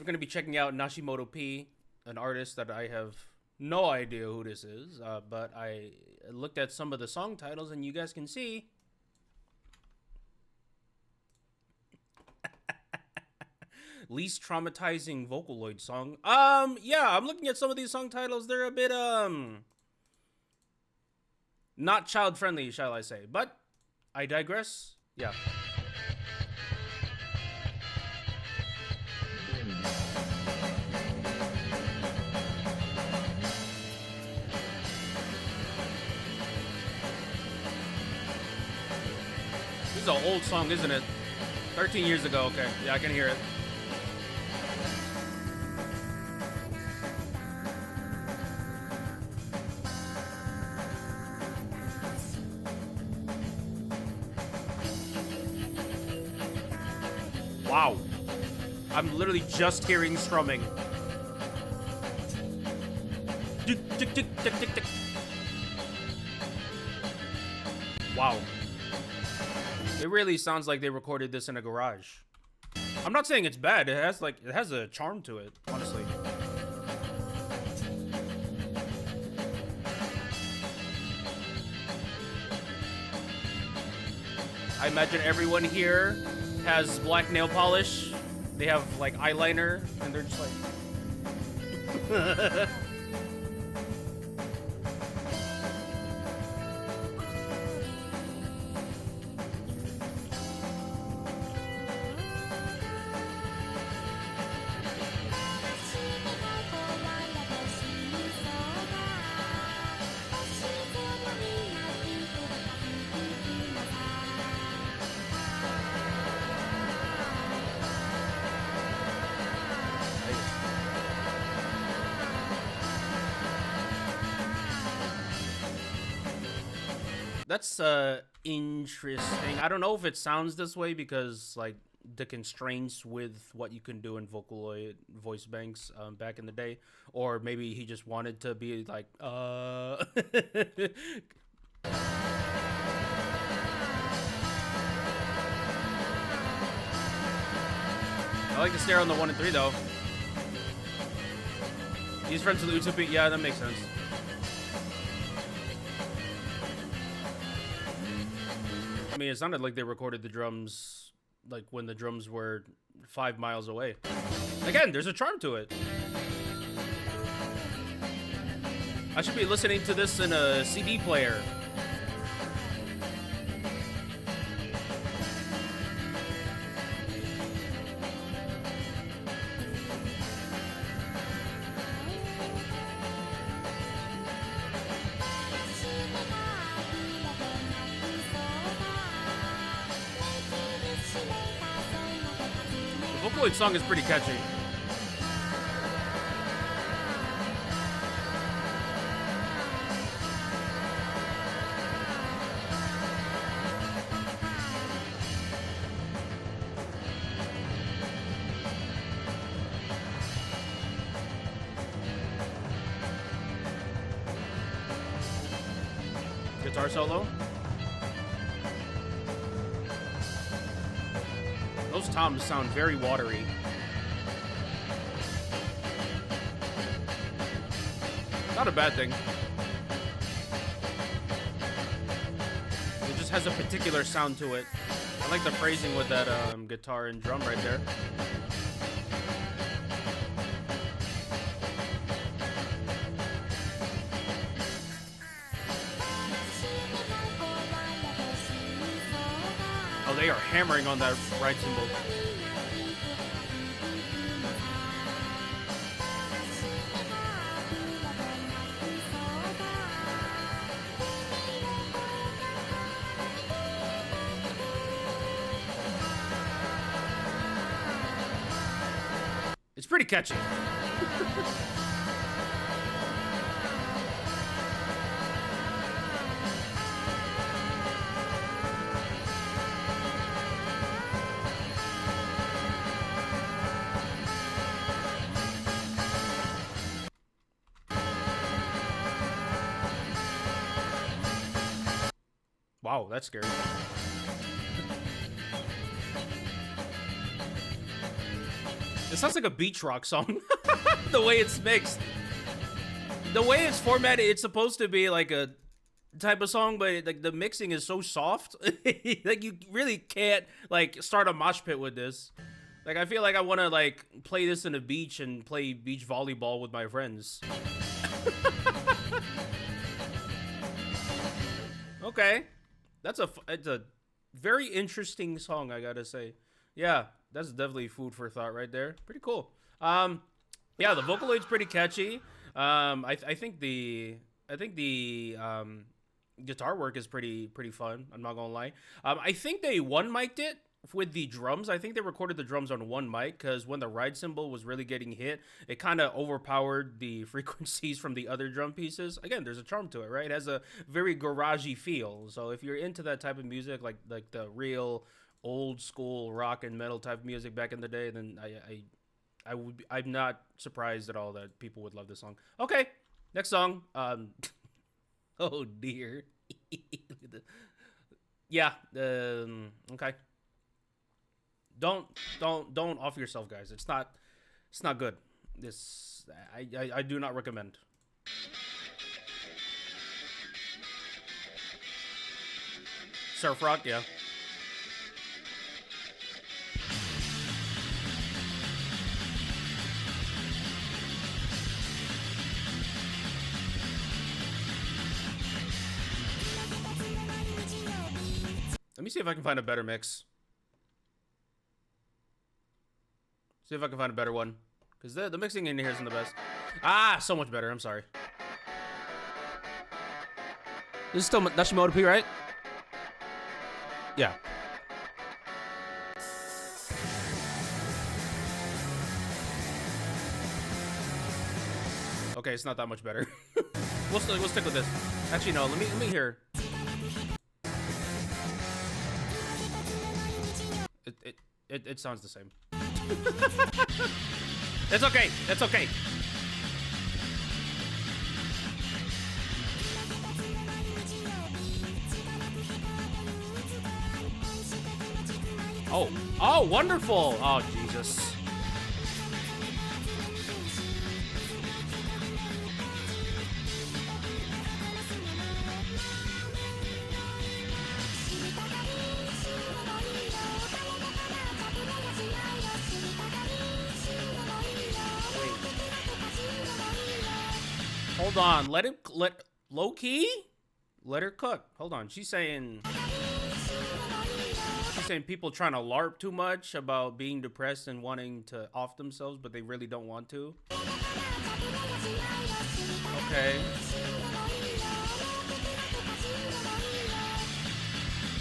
going to be checking out Nashimoto P, an artist that I have no idea who this is, but I looked at some of the song titles, and you guys can see. Least traumatizing Vocaloid song. Yeah, I'm looking at some of these song titles. They're a bit, not child-friendly, shall I say. But I digress. Yeah. This is an old song, isn't it? 13 years ago. Okay. Yeah, I can hear it. Wow. I'm literally just hearing strumming. Wow. It really sounds like they recorded this in a garage. I'm not saying it's bad. It has a charm to it, honestly. I imagine everyone here has black nail polish. They have like eyeliner, and they're just like That's interesting. I don't know if it sounds this way because like the constraints with what you can do in Vocaloid voice banks back in the day, or maybe he just wanted to be like I like to stare on the 1 and 3 though. He's friends with Utsupi. Yeah, that makes sense. I mean, it sounded like they recorded the drums like when the drums were 5 miles away. Again, there's a charm to it. I should be listening to this in a CD player. The Vocaloid song is pretty catchy. Guitar solo. Those toms sound very watery. Not a bad thing. It just has a particular sound to it. I like the phrasing with that guitar and drum right there. Oh, they are hammering on that right cymbal. It's pretty catchy. Wow, that's scary. sounds like a beach rock song. The way it's mixed. The way it's formatted, it's supposed to be like a type of song, but like the mixing is so soft. Like you really can't like start a mosh pit with this. Like I feel like I want to like play this in a beach and play beach volleyball with my friends. Okay. It's a very interesting song, I gotta say. Yeah, that's definitely food for thought right there. Pretty cool. Yeah, the Vocaloid's pretty catchy. I think the guitar work is pretty fun. I'm not gonna lie. I think they one-mic'd it with the drums. I think they recorded the drums on one mic because when the ride cymbal was really getting hit, it kind of overpowered the frequencies from the other drum pieces. Again, there's a charm to it, right? It has a very garagey feel. So if you're into that type of music, like the real old school rock and metal type of music back in the day, then I'm not surprised at all that people would love this song. Okay, next song. Oh dear. Yeah. Okay. Don't off yourself, guys. It's not good. This I do not recommend. Surf rock, yeah. Let me see if I can find a better mix. See if I can find a better one. Because the mixing in here isn't the best. Ah, so much better. I'm sorry. This is still Nashimoto P, right? Yeah. Okay, it's not that much better. we'll stick with this. Actually, no. Let me hear. It sounds the same. It's okay. It's okay. Oh, wonderful. Oh, Jesus. Hold on, let low key? Let her cook. Hold on, she's saying people trying to LARP too much about being depressed and wanting to off themselves, but they really don't want to. Okay.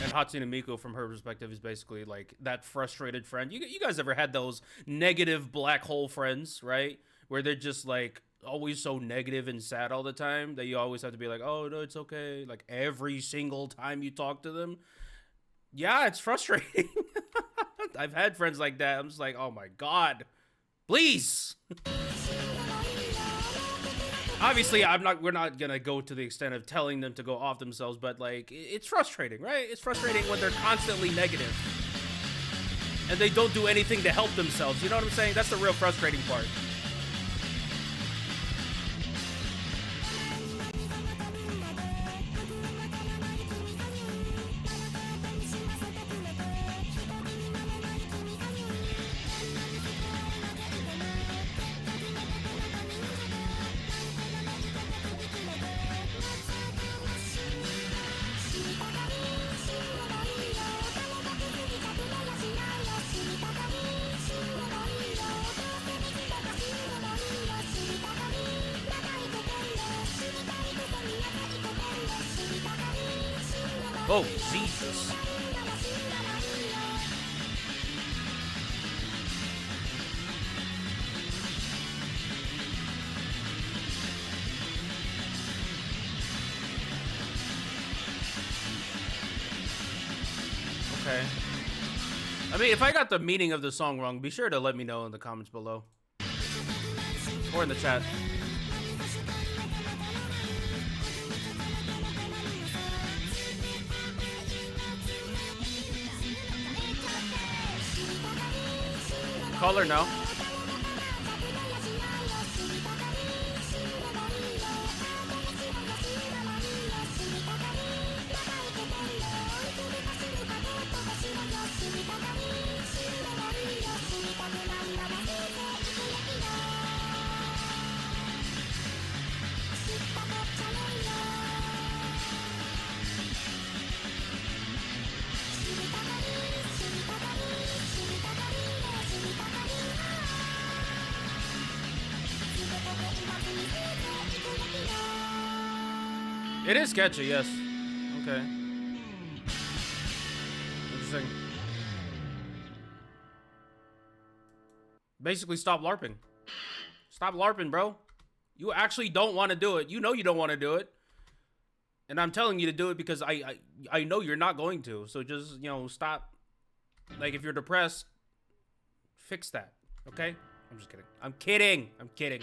And Hatsune Miku, from her perspective, is basically like that frustrated friend. You guys ever had those negative black hole friends, right? Where they're just like always so negative and sad all the time that you always have to be like, oh no, it's okay, like every single time you talk to them. Yeah, it's frustrating. I've had friends like that. I'm just like, oh my god, please. Obviously we're not gonna go to the extent of telling them to go off themselves, but like it's frustrating, right? It's frustrating when they're constantly negative and they don't do anything to help themselves. You know what I'm saying? That's the real frustrating part. Oh, Jesus. Okay. I mean, if I got the meaning of the song wrong, be sure to let me know in the comments below. Or in the chat. Caller now. It is catchy, yes. Okay. Interesting. Basically, stop LARPing. Stop LARPing, bro. You actually don't want to do it. You know you don't want to do it. And I'm telling you to do it because I know you're not going to. So just, you know, stop. Like, if you're depressed, fix that. Okay? I'm just kidding. I'm kidding. I'm kidding.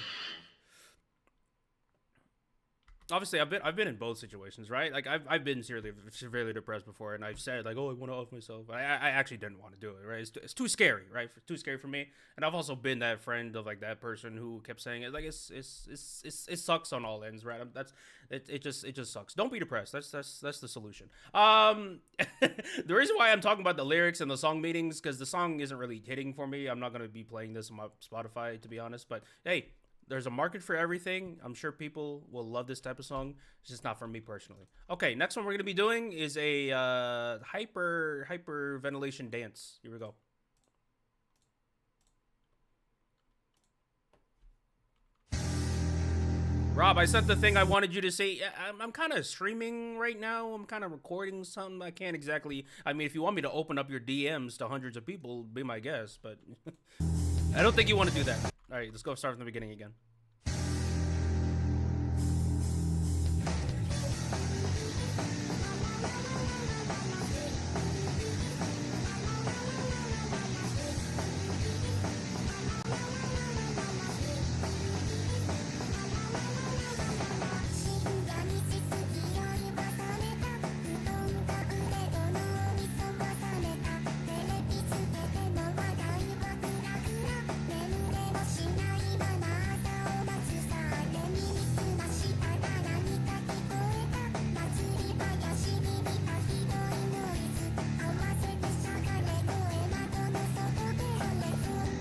Obviously, I've been in both situations, right? Like, I've been severely depressed before, and I've said, like, oh, I want to off myself. I actually didn't want to do it, right? It's too scary, right? Too scary for me. And I've also been that friend of, like, that person who kept saying it. Like, it sucks on all ends, right? It just sucks. Don't be depressed. That's the solution. The reason why I'm talking about the lyrics and the song meanings, because the song isn't really hitting for me. I'm not gonna be playing this on my Spotify, to be honest. But hey, there's a market for everything. I'm sure people will love this type of song. It's just not for me personally. Okay, next one we're gonna be doing is a hyperventilation dance. Here we go. Rob, I sent the thing I wanted you to say. I'm kind of streaming right now. I'm kind of recording something. I can't exactly. I mean, if you want me to open up your DMs to hundreds of people, be my guest. But I don't think you want to do that. All right, let's go start from the beginning again.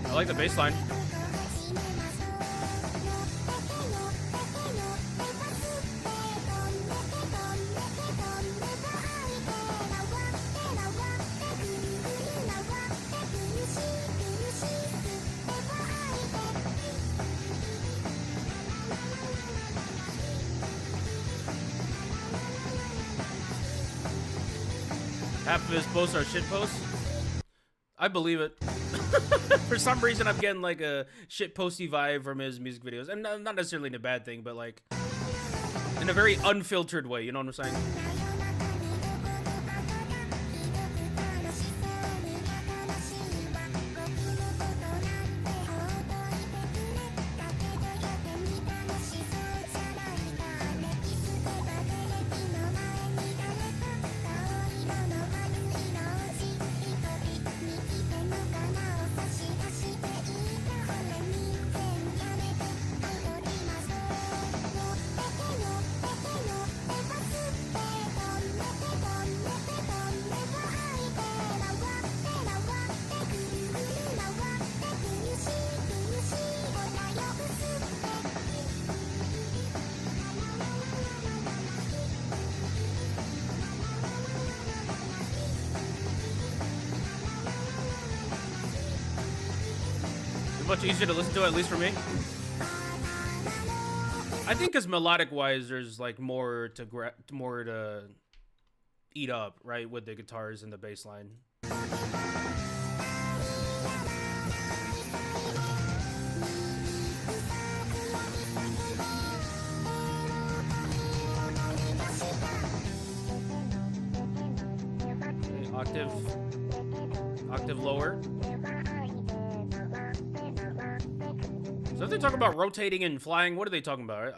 I like the bass line. Half of his posts are shit posts. I believe it. For some reason, I'm getting like a shit posty vibe from his music videos, and not necessarily in a bad thing, but like in a very unfiltered way. You know what I'm saying? Much easier to listen to, at least for me. I think because melodic wise, there's like more to eat up, right, with the guitars and the bass line. Okay, octave lower. So if they're talking about rotating and flying, what are they talking about?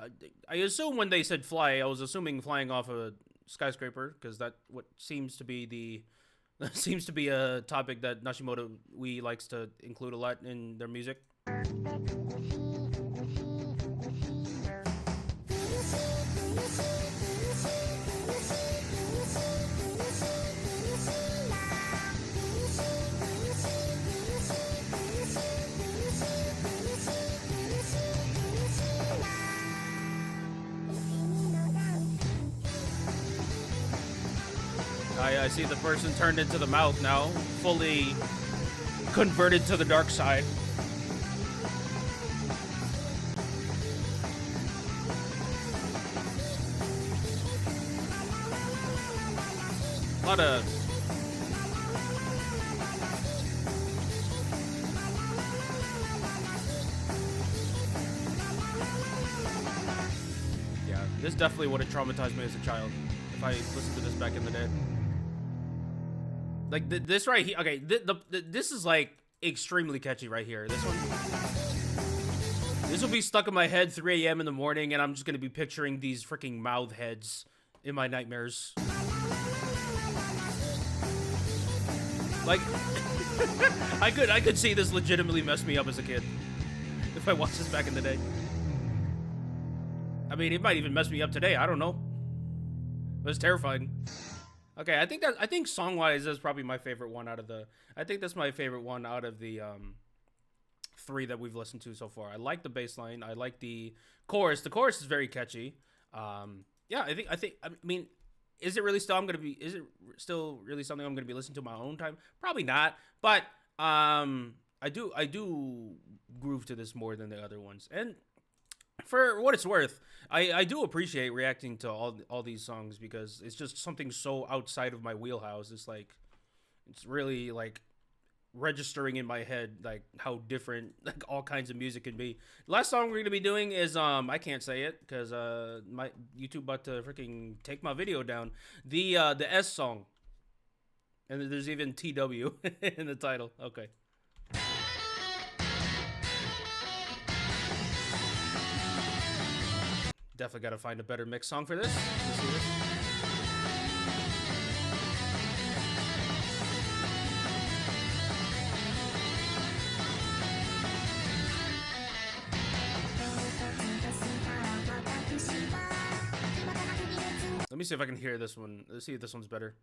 I assume when they said fly, I was assuming flying off a skyscraper, because that what seems to be a topic that Nashimoto P likes to include a lot in their music. I see the person turned into the mouth now, fully converted to the dark side. lot of... Yeah, this definitely would have traumatized me as a child if I listened to this back in the day. Like, this right here... Okay, this is, like, extremely catchy right here. This one... This will be stuck in my head 3 a.m. in the morning, and I'm just going to be picturing these freaking mouth heads in my nightmares. Like, I could see this legitimately mess me up as a kid if I watched this back in the day. I mean, it might even mess me up today. I don't know. But it's terrifying. Okay, I think song-wise, that's probably my favorite one out of the... I think that's my favorite one out of the 3 that we've listened to so far. I like the bass line. I like the chorus. The chorus is very catchy. Yeah, I mean, is it really still really something I'm gonna be listening to my own time? Probably not. But I do groove to this more than the other ones. And for what it's worth, I do appreciate reacting to all these songs because it's just something so outside of my wheelhouse. It's like, it's really like registering in my head like how different like all kinds of music can be. Last song we're gonna be doing is I can't say it because my YouTube about to freaking take my video down. The S song, and there's even TW in the title. Okay. Definitely gotta find a better mix song for this. Let's see this. Let me see if I can hear this one. Let's see if this one's better.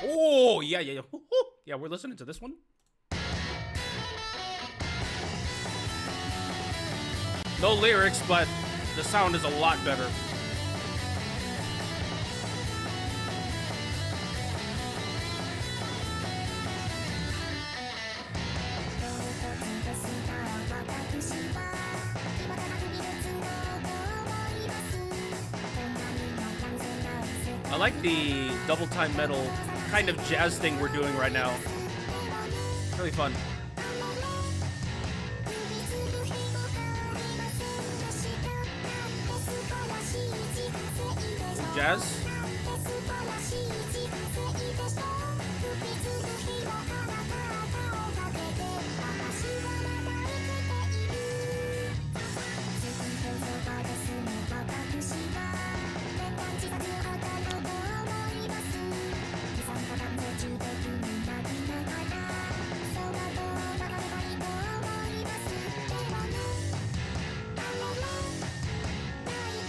Oh, yeah. Yeah, we're listening to this one. No lyrics, but the sound is a lot better. I like the double time metal kind of jazz thing we're doing right now. It's really fun. Jazz.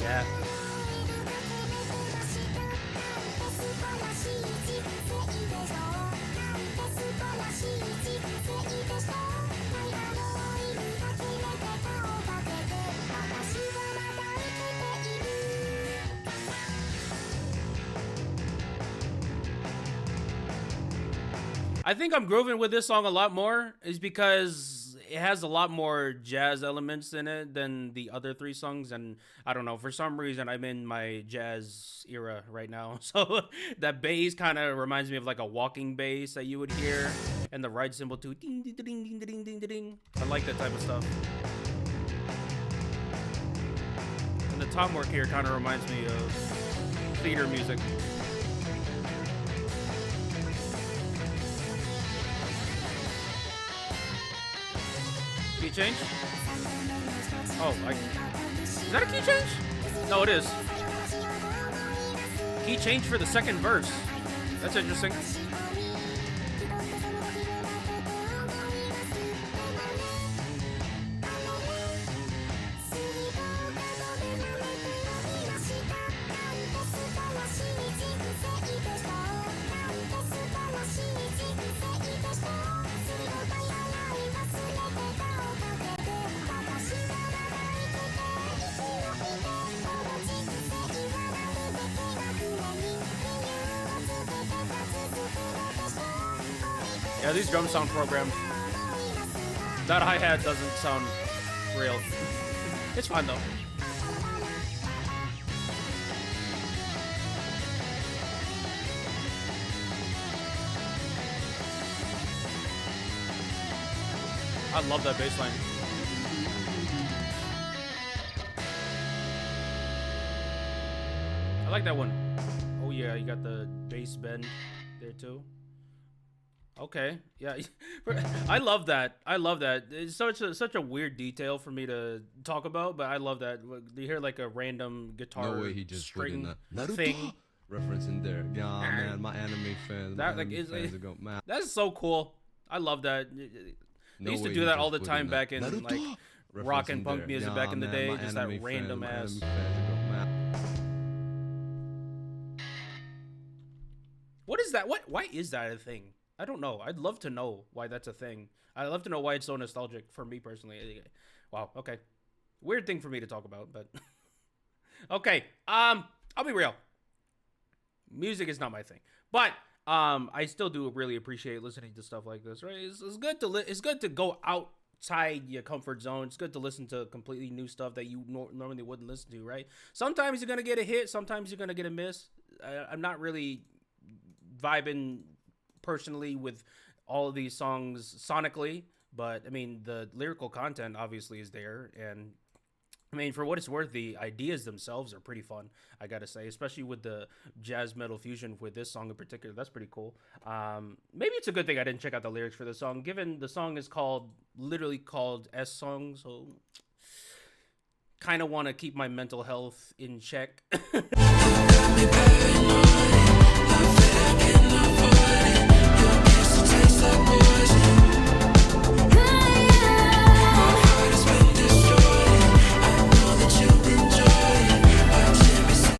Yeah. I think I'm grooving with this song a lot more is because it has a lot more jazz elements in it than the other 3 songs, and I don't know, for some reason I'm in my jazz era right now, so that bass kind of reminds me of like a walking bass that you would hear, and the ride cymbal too. Ding, ding, ding, ding, ding, ding, ding. I like that type of stuff. And the tom work here kind of reminds me of theater music. Key change? Oh, is that a key change? No, it is. Key change for the second verse. That's interesting. Yeah, these drums sound programmed. That hi-hat doesn't sound real. It's fine though. I love that bass line. I like that one. Oh yeah, you got the bass bend there too. Okay, yeah, I love that. I love that. It's such a weird detail for me to talk about, but I love that. You hear like a random guitar No way he just put in string a Naruto thing. reference in there. Yeah, man, my anime fans. That my like anime fans are going mad. that's so cool. I love that. They used to do that all the time back in Naruto like reference rock and in punk there. music Yeah, back in the man, day. my Just that anime random my ass. anime fans are going mad. What is that? Why is that a thing? I don't know. I'd love to know why that's a thing. I'd love to know why it's so nostalgic for me personally. Wow. Okay. Weird thing for me to talk about, but okay. I'll be real. Music is not my thing, but I still do really appreciate listening to stuff like this. Right? It's good to it's good to go outside your comfort zone. It's good to listen to completely new stuff that you normally wouldn't listen to. Right? Sometimes you're gonna get a hit. Sometimes you're gonna get a miss. I'm not really vibing personally with all of these songs sonically, but I mean the lyrical content obviously is there, and I mean for what it's worth, the ideas themselves are pretty fun, I gotta say, especially with the jazz metal fusion with this song in particular. That's pretty cool. Maybe it's a good thing I didn't check out the lyrics for this song, given the song is literally called S Song, so kind of want to keep my mental health in check.